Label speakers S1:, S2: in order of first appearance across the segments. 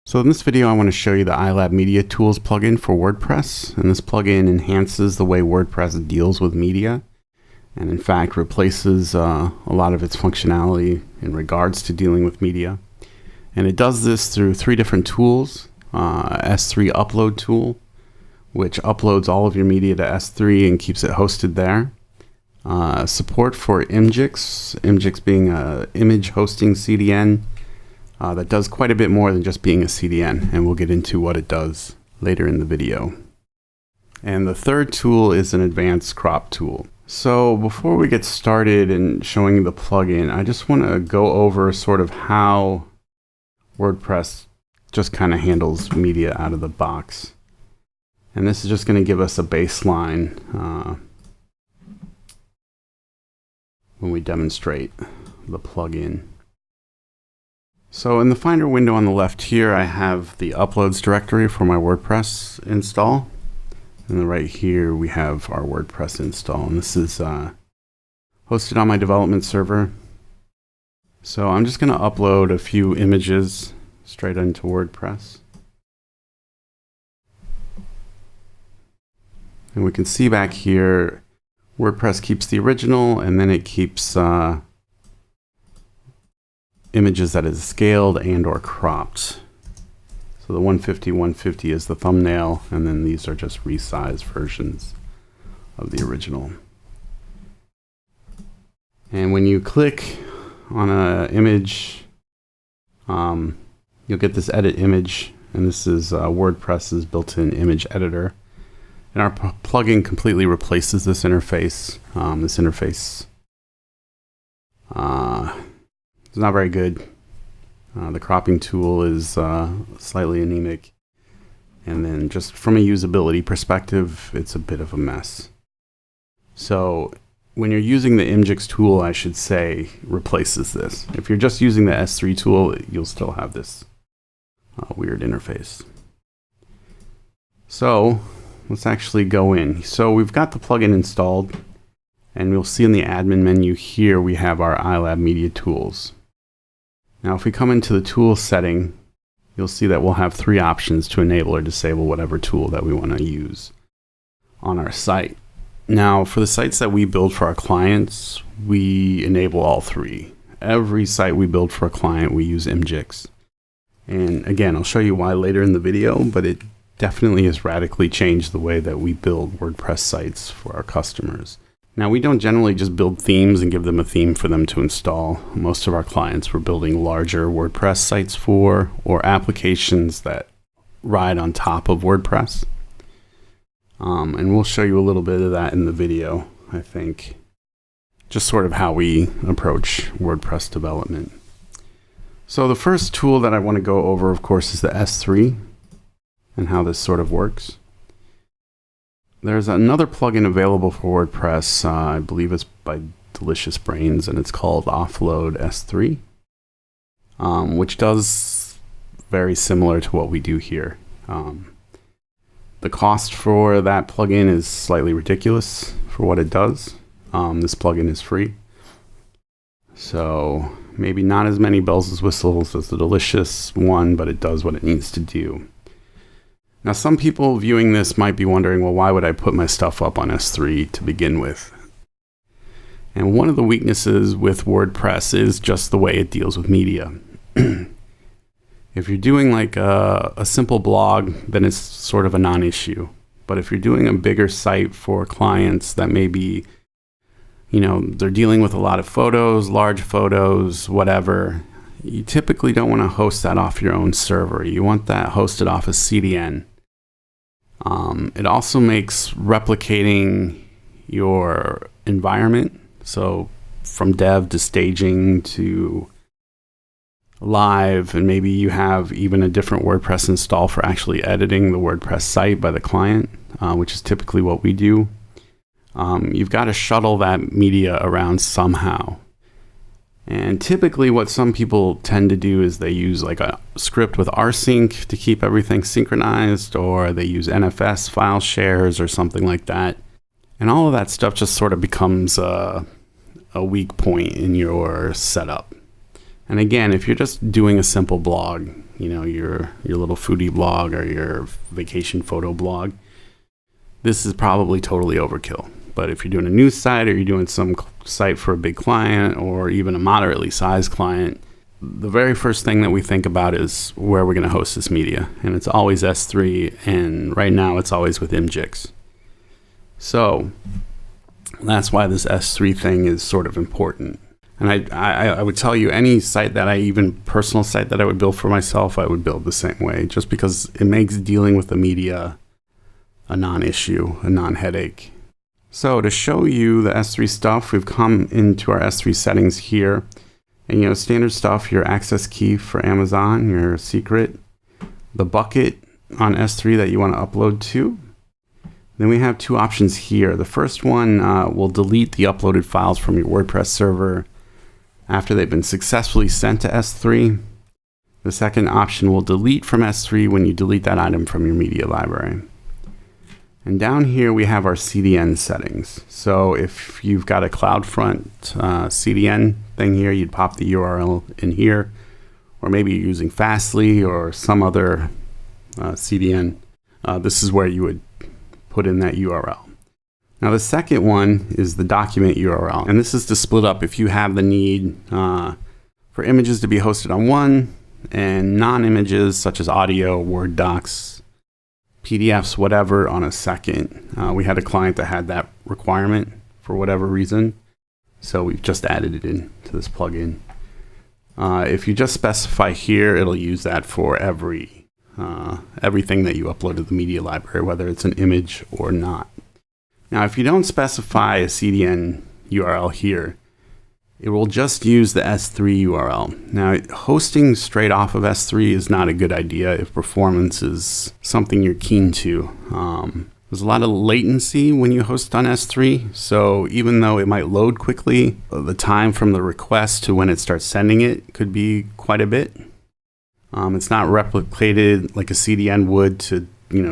S1: So in this video, I want to show you the ILAB Media Tools plugin for WordPress. And this plugin enhances the way WordPress deals with media, and in fact replaces a lot of its functionality in regards to dealing with media. And it does this through three different tools. S3 upload tool, which uploads all of your media to S3 and keeps it hosted there. Support for Imgix being an image hosting CDN that does quite a bit more than just being a CDN, and we'll get into what it does later in the video. And the third tool is an advanced crop tool. So before we get started in showing you the plugin, I just want to go over sort of how WordPress just kind of handles media out of the box. And this is just going to give us a baseline when we demonstrate the plugin. So in the Finder window on the left here, I have the uploads directory for my WordPress install. And then right here, we have our WordPress install. And this is hosted on my development server. So I'm just going to upload a few images straight into WordPress. And we can see back here, WordPress keeps the original, and then it keeps images that is scaled and or cropped. So the 150 is the thumbnail, and then these are just resized versions of the original. And when you click on an image, you'll get this edit image, and this is WordPress's built-in image editor. And our plugin completely replaces this interface. This interface is not very good. The cropping tool is slightly anemic. And then just from a usability perspective, it's a bit of a mess. So when you're using the Imgix tool, I should say, replaces this. If you're just using the S3 tool, you'll still have this weird interface. So let's actually go in. So we've got the plugin installed, and you'll see in the admin menu here, we have our ILAB Media Tools. Now, if we come into the tool setting, you'll see that we'll have three options to enable or disable whatever tool that we want to use on our site. Now, for the sites that we build for our clients, we enable all three. Every site we build for a client, we use Imgix. And again, I'll show you why later in the video, but it definitely has radically changed the way that we build WordPress sites for our customers. Now, we don't generally just build themes and give them a theme for them to install. Most of our clients we're building larger WordPress sites for, or applications that ride on top of WordPress. And we'll show you a little bit of that in the video, I think. Just sort of how we approach WordPress development. So the first tool that I want to go over, of course, is the S3 and how this sort of works. There's another plugin available for WordPress, I believe it's by Delicious Brains, and it's called Offload S3, which does very similar to what we do here. The cost for that plugin is slightly ridiculous for what it does. This plugin is free, so maybe not as many bells and whistles as the Delicious one, but it does what it needs to do. Now, some people viewing this might be wondering, well, why would I put my stuff up on S3 to begin with? And one of the weaknesses with WordPress is just the way it deals with media. If you're doing like a simple blog, then it's sort of a non-issue. But if you're doing a bigger site for clients that maybe, they're dealing with a lot of photos, large photos, whatever, you typically don't want to host that off your own server. You want that hosted off a CDN. It also makes replicating your environment, so from dev to staging to live, and maybe you have even a different WordPress install for actually editing the WordPress site by the client, which is typically what we do. You've got to shuttle that media around somehow. And typically what some people tend to do is they use like a script with rsync to keep everything synchronized, or they use NFS file shares or something like that. And all of that stuff just sort of becomes a weak point in your setup. And again, if you're just doing a simple blog, your little foodie blog or your vacation photo blog, this is probably totally overkill. But if you're doing a news site, or you're doing some site for a big client, or even a moderately sized client, the very first thing that we think about is where we're going to host this media. And it's always S3, and right now it's always with Imgix. So that's why this S3 thing is sort of important. And I would tell you, any site that even personal site that I would build for myself, I would build the same way, just because it makes dealing with the media a non-issue, a non-headache. So to show you the S3 stuff, we've come into our S3 settings here. And standard stuff, your access key for Amazon, your secret, the bucket on S3 that you want to upload to. Then we have two options here. The first one will delete the uploaded files from your WordPress server after they've been successfully sent to S3. The second option will delete from S3 when you delete that item from your media library. And down here we have our CDN settings. So if you've got a CloudFront CDN thing here, you'd pop the URL in here, or maybe you're using Fastly or some other CDN. This is where you would put in that URL. Now the second one is the document URL, and this is to split up if you have the need for images to be hosted on one and non-images such as audio, Word docs, PDFs, whatever, on a second. We had a client that had that requirement for whatever reason, so we've just added it in to this plugin. If you just specify here, it'll use that for everything that you upload to the media library, whether it's an image or not. Now, if you don't specify a CDN URL here, it will just use the S3 URL. Now, hosting straight off of S3 is not a good idea if performance is something you're keen to. There's a lot of latency when you host on S3, so even though it might load quickly, the time from the request to when it starts sending it could be quite a bit. It's not replicated like a CDN would to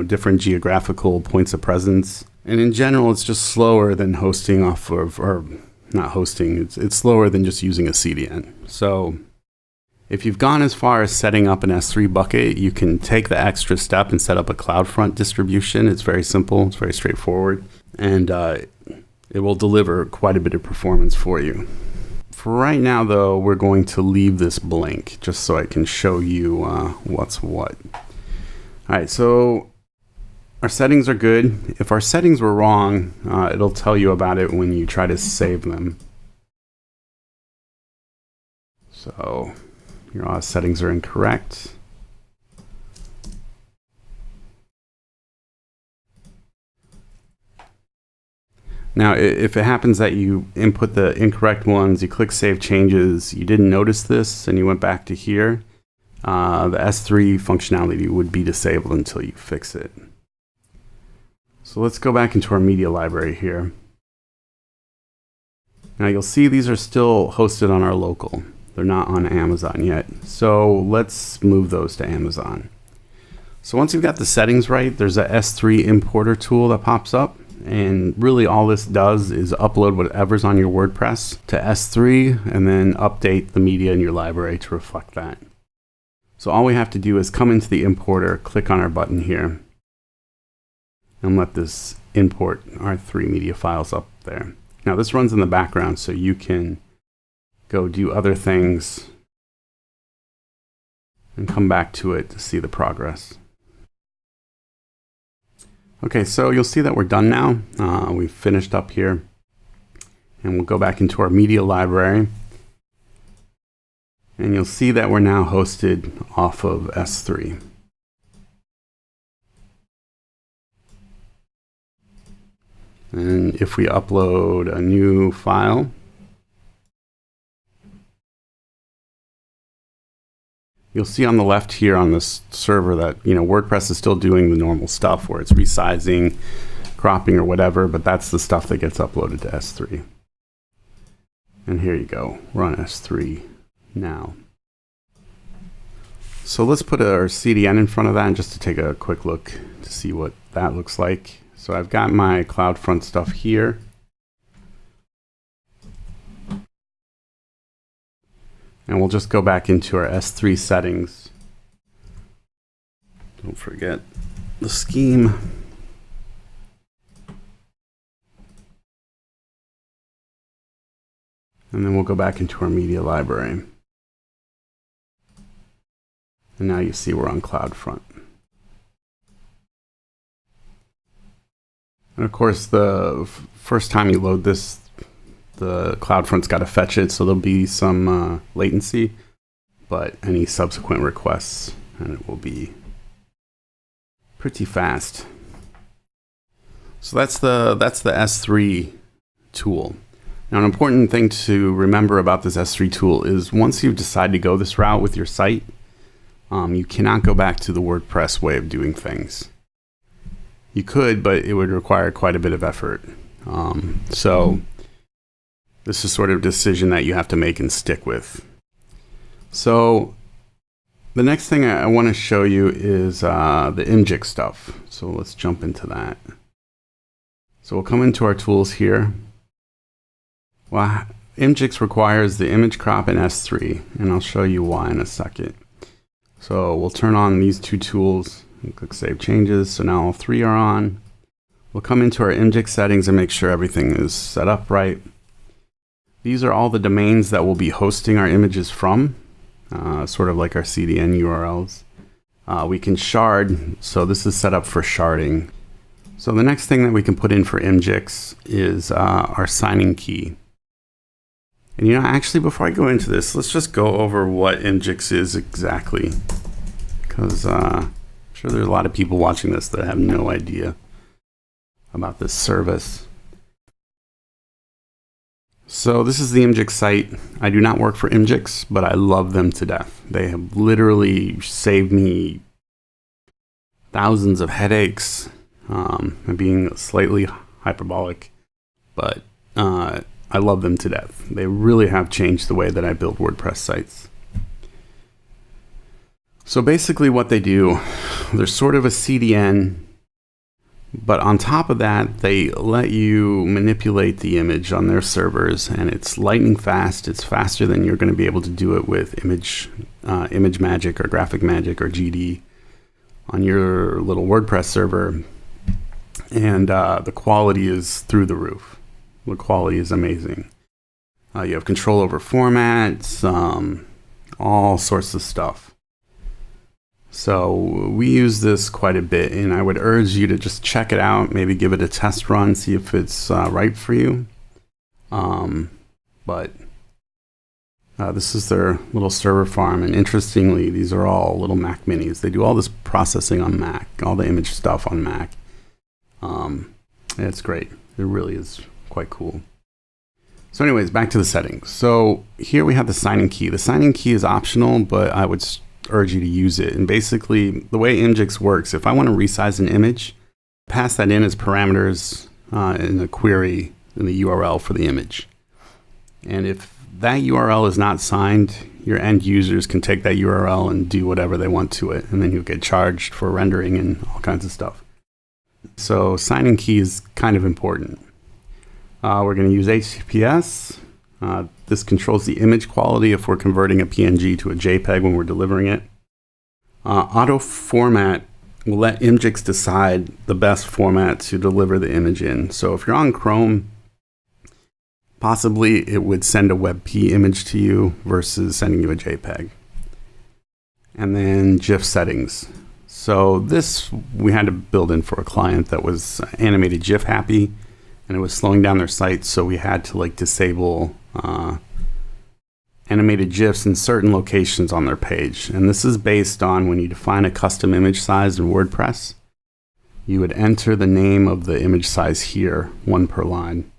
S1: different geographical points of presence. And in general, it's just slower than hosting off of, or not hosting, it's slower than just using a CDN. So if you've gone as far as setting up an S3 bucket, you can take the extra step and set up a CloudFront distribution. It's very simple, it's very straightforward, and it will deliver quite a bit of performance for you. For right now, though, we're going to leave this blank just so I can show you what's what. All right, so our settings are good. If our settings were wrong, it'll tell you about it when you try to save them. So your settings are incorrect. Now, if it happens that you input the incorrect ones, you click Save Changes, you didn't notice this, and you went back to here, the S3 functionality would be disabled until you fix it. So let's go back into our media library here. Now you'll see these are still hosted on our local. They're not on Amazon yet. So let's move those to Amazon. So once you've got the settings right, there's a S3 importer tool that pops up. And really all this does is upload whatever's on your WordPress to S3 and then update the media in your library to reflect that. So all we have to do is come into the importer, click on our button here, and let this import our 3 media files up there. Now this runs in the background so you can go do other things and come back to it to see the progress. Okay, so you'll see that we're done now. We've finished up here, and we'll go back into our media library, and you'll see that we're now hosted off of S3. And if we upload a new file, you'll see on the left here on this server that WordPress is still doing the normal stuff where it's resizing, cropping, or whatever, but that's the stuff that gets uploaded to S3. And here you go, we're on S3 now. So let's put our CDN in front of that, and just to take a quick look to see what that looks like. So I've got my CloudFront stuff here. And we'll just go back into our S3 settings Don't forget the scheme. And then we'll go back into our media library. And now you see we're on CloudFront. And of course, the first time you load this, the CloudFront's got to fetch it, so there'll be some latency, but any subsequent requests, and it will be pretty fast. So that's the S3 tool. Now, an important thing to remember about this S3 tool is once you've decided to go this route with your site, you cannot go back to the WordPress way of doing things. You could, but it would require quite a bit of effort. So this is sort of a decision that you have to make and stick with. So the next thing I want to show you is the imgix stuff. So let's jump into that. So we'll come into our tools here. Well, imgix requires the image crop in S3, and I'll show you why in a second. So we'll turn on these two tools and click Save Changes. So now all three are on. We'll come into our imgix settings and make sure everything is set up right. These are all the domains that we'll be hosting our images from, sort of like our CDN URLs. We can shard, so this is set up for sharding. So the next thing that we can put in for imgix is our signing key. And actually, before I go into this, let's just go over what imgix is exactly, because I'm sure there's a lot of people watching this that have no idea about this service. So this is the imgix site. I do not work for imgix, but I love them to death. They have literally saved me thousands of headaches. I'm being slightly hyperbolic, but I love them to death. They really have changed the way that I build WordPress sites. So basically what they do, they're sort of a CDN, but on top of that, they let you manipulate the image on their servers, and it's lightning fast. It's faster than you're going to be able to do it with Image Magic or Graphic Magic or GD on your little WordPress server. And the quality is through the roof. The quality is amazing. You have control over formats, all sorts of stuff. So we use this quite a bit, and I would urge you to just check it out, maybe give it a test run, see if it's right for you. But this is their little server farm, and interestingly, these are all little Mac minis. They do all this processing on Mac, all the image stuff on Mac. It's great. It really is quite cool. So anyways, back to the settings. So here we have the signing key. The signing key is optional, but I would urge you to use it. And basically, the way imgix works, if I want to resize an image, pass that in as parameters in the query in the URL for the image. And if that URL is not signed, your end users can take that URL and do whatever they want to it, and then you'll get charged for rendering and all kinds of stuff. So signing key is kind of important. We're going to use HTTPS. This controls the image quality if we're converting a PNG to a JPEG when we're delivering it. Auto format will let imgix decide the best format to deliver the image in. So if you're on Chrome, possibly it would send a WebP image to you versus sending you a JPEG. And then GIF settings. So this we had to build in for a client that was animated GIF happy, and it was slowing down their site, so we had to disable animated GIFs in certain locations on their page. And this is based on when you define a custom image size in WordPress, you would enter the name of the image size here, 1 per line,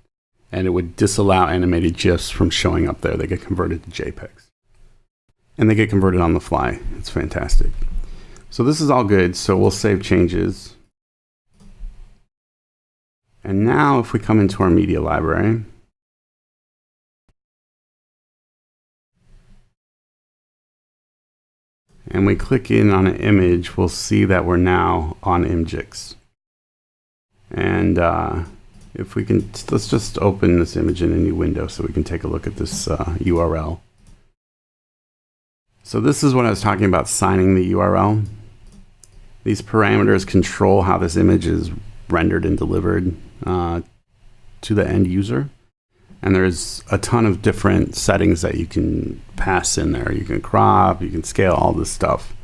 S1: and it would disallow animated GIFs from showing up there. They get converted to JPEGs. And they get converted on the fly. It's fantastic. So this is all good, so we'll save changes. And now if we come into our media library, and we click in on an image, we'll see that we're now on imgix. And if we can, let's just open this image in a new window so we can take a look at this URL. So this is what I was talking about, signing the URL. These parameters control how this image is rendered and delivered to the end user. And there's a ton of different settings that you can pass in there. You can crop, you can scale, all this stuff.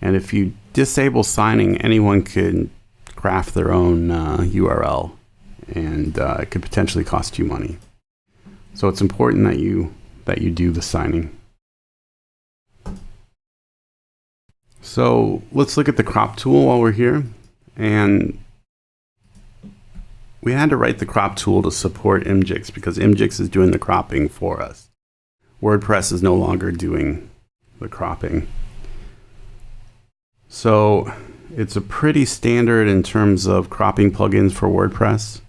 S1: And if you disable signing, anyone can craft their own URL, and it could potentially cost you money. So it's important that you do the signing. So let's look at the crop tool while we're here. And we had to write the crop tool to support Imgix because Imgix is doing the cropping for us. WordPress is no longer doing the cropping. So it's a pretty standard in terms of cropping plugins for WordPress.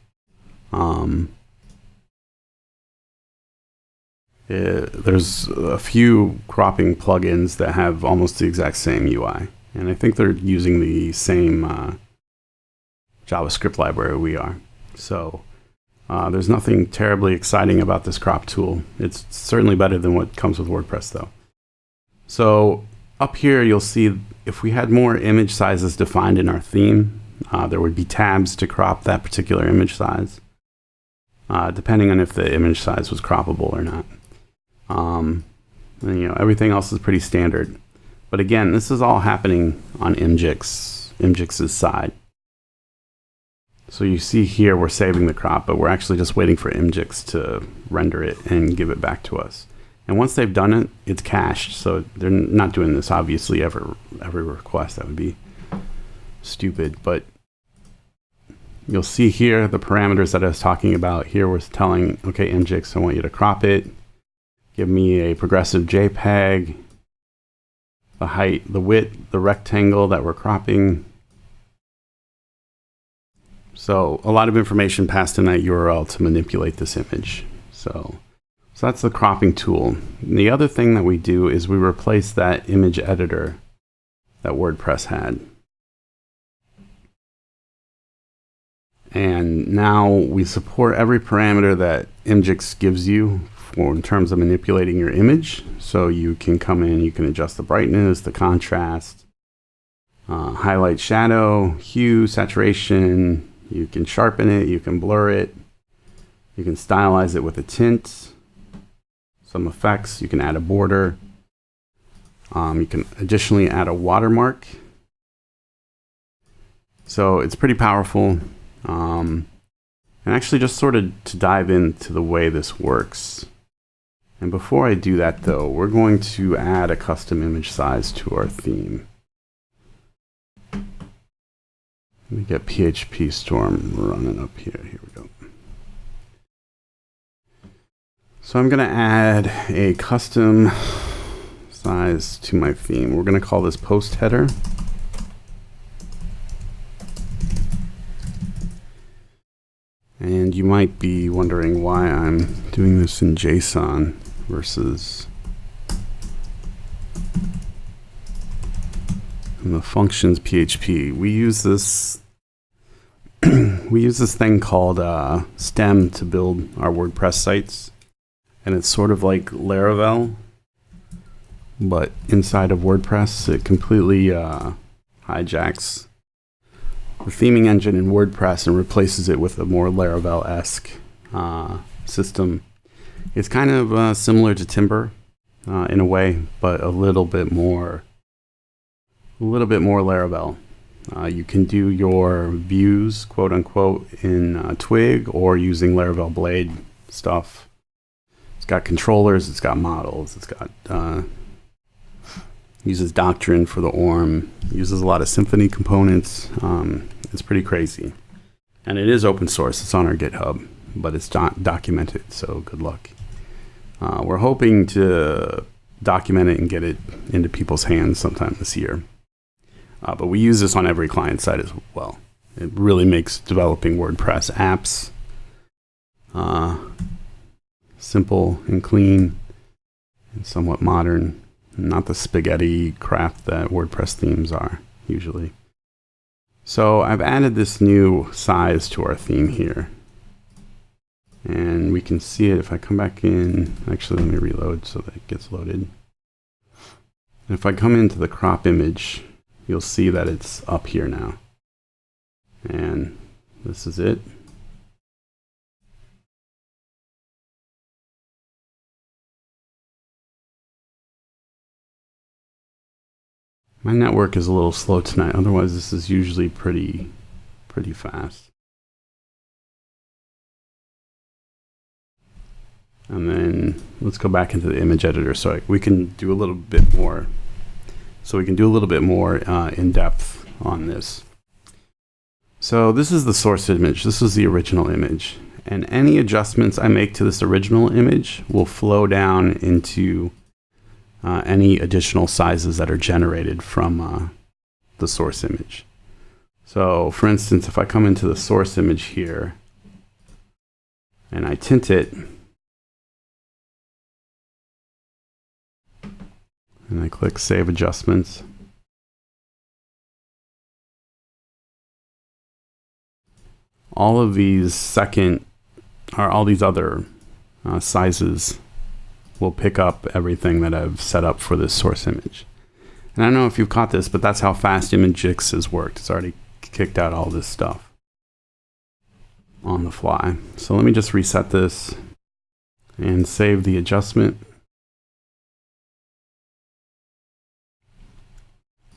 S1: There's a few cropping plugins that have almost the exact same UI. And I think they're using the same JavaScript library we are. So there's nothing terribly exciting about this crop tool. It's certainly better than what comes with WordPress though. So up here you'll see if we had more image sizes defined in our theme, there would be tabs to crop that particular image size, depending on if the image size was croppable or not. And, everything else is pretty standard. But again, this is all happening on Imgix's side. So you see here we're saving the crop, but we're actually just waiting for Imgix to render it and give it back to us. And once they've done it, it's cached. So they're not doing this obviously every request. That would be stupid. But you'll see here the parameters that I was talking about. Here we're telling, okay, Imgix, I want you to crop it. Give me a progressive JPEG, the height, the width, the rectangle that we're cropping. So a lot of information passed in that URL to manipulate this image. So that's the cropping tool. And the other thing that we do is we replace that image editor that WordPress had. And now we support every parameter that Imgix gives you in terms of manipulating your image. So you can come in, you can adjust the brightness, the contrast, highlight, shadow, hue, saturation. You can sharpen it, you can blur it, you can stylize it with a tint, some effects, you can add a border. You can additionally add a watermark. So it's pretty powerful. And actually just sort of to dive into the way this works. And before I do that though, we're going to add a custom image size to our theme. Let me get PHP Storm running up here. Here we go. So I'm going to add a custom size to my theme. We're going to call this post header. And you might be wondering why I'm doing this in JSON versus in the functions PHP. We use this thing called stem to build our WordPress sites, and it's sort of like Laravel, but inside of WordPress. It completely hijacks the theming engine in WordPress and replaces it with a more Laravel-esque system. It's kind of similar to Timber in a way, but a little bit more Laravel. You can do your views, quote unquote, in Twig or using Laravel Blade stuff. It's got controllers, it's got models, it's got uses Doctrine for the ORM, uses a lot of Symfony components. It's pretty crazy. And it is open source, it's on our GitHub, but it's not documented, so good luck. We're hoping to document it and get it into people's hands sometime this year. But we use this on every client side as well. It really makes developing WordPress apps simple and clean and somewhat modern, not the spaghetti crap that WordPress themes are usually. So I've added this new size to our theme here. And we can see it if I come back in. Actually, let me reload so that it gets loaded. And if I come into the crop image, you'll see that it's up here now. And this is it. My network is a little slow tonight, otherwise this is usually pretty fast. And then let's go back into the image editor so we can do a little bit more. So we can do a little bit more in depth on this. So this is the source image. This is the original image. And any adjustments I make to this original image will flow down into any additional sizes that are generated from the source image. So for instance, if I come into the source image here and I tint it, and I click Save Adjustments, all of these all these other sizes will pick up everything that I've set up for this source image. And I don't know if you've caught this, but that's how fast ImageX has worked. It's already kicked out all this stuff on the fly. So let me just reset this and save the adjustment.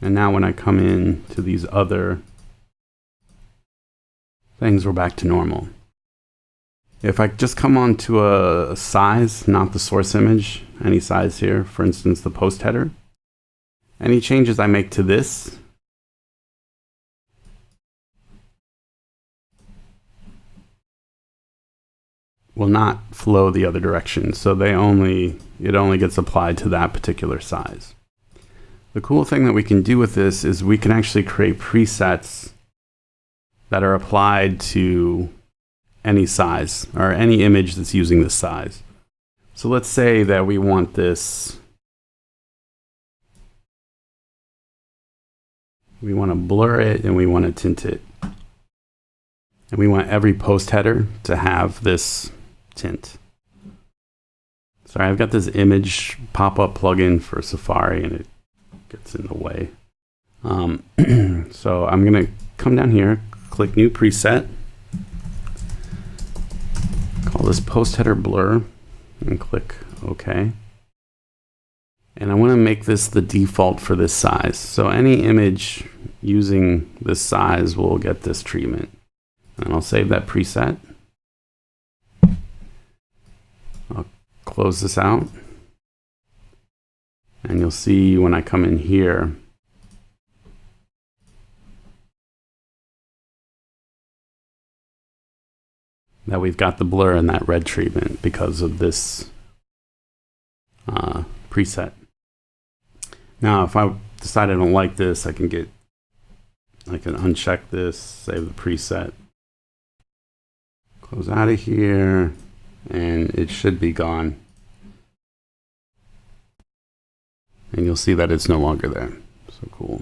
S1: And now when I come in to these other things, we're back to normal. If I just come on to a size, not the source image, any size here, for instance, the post header, any changes I make to this will not flow the other direction. So it only gets applied to that particular size. The cool thing that we can do with this is we can actually create presets that are applied to any size or any image that's using this size. So let's say that we want this, we want to blur it and we want to tint it. And we want every post header to have this tint. Sorry, I've got this image pop-up plugin for Safari and it gets in the way. So I'm going to come down here, click New Preset, call this Post Header Blur, and click OK. And I want to make this the default for this size. So any image using this size will get this treatment. And I'll save that preset. I'll close this out. And you'll see when I come in here, that we've got the blur and that red treatment because of this preset. Now, if I decide I don't like this, I can uncheck this, save the preset, close out of here, and it should be gone. And you'll see that it's no longer there. So cool.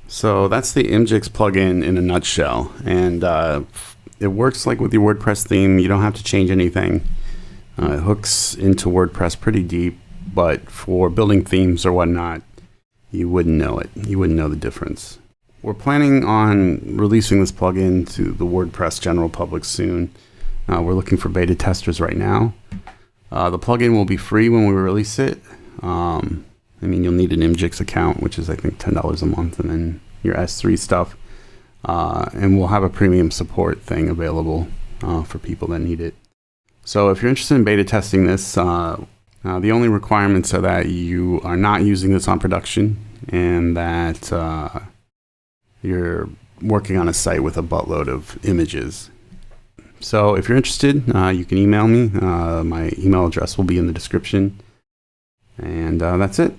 S1: So that's the ImageX plugin in a nutshell. And it works like with your WordPress theme. You don't have to change anything. It hooks into WordPress pretty deep, but for building themes or whatnot, you wouldn't know it. You wouldn't know the difference. We're planning on releasing this plugin to the WordPress general public soon. We're looking for beta testers right now. The plugin will be free when we release it. I mean, you'll need an ImageX account, which is I think $10 a month, and then your S3 stuff. And we'll have a premium support thing available for people that need it. So if you're interested in beta testing this, the only requirements are that you are not using this on production and that you're working on a site with a buttload of images. So if you're interested, you can email me. My email address will be in the description. And that's it.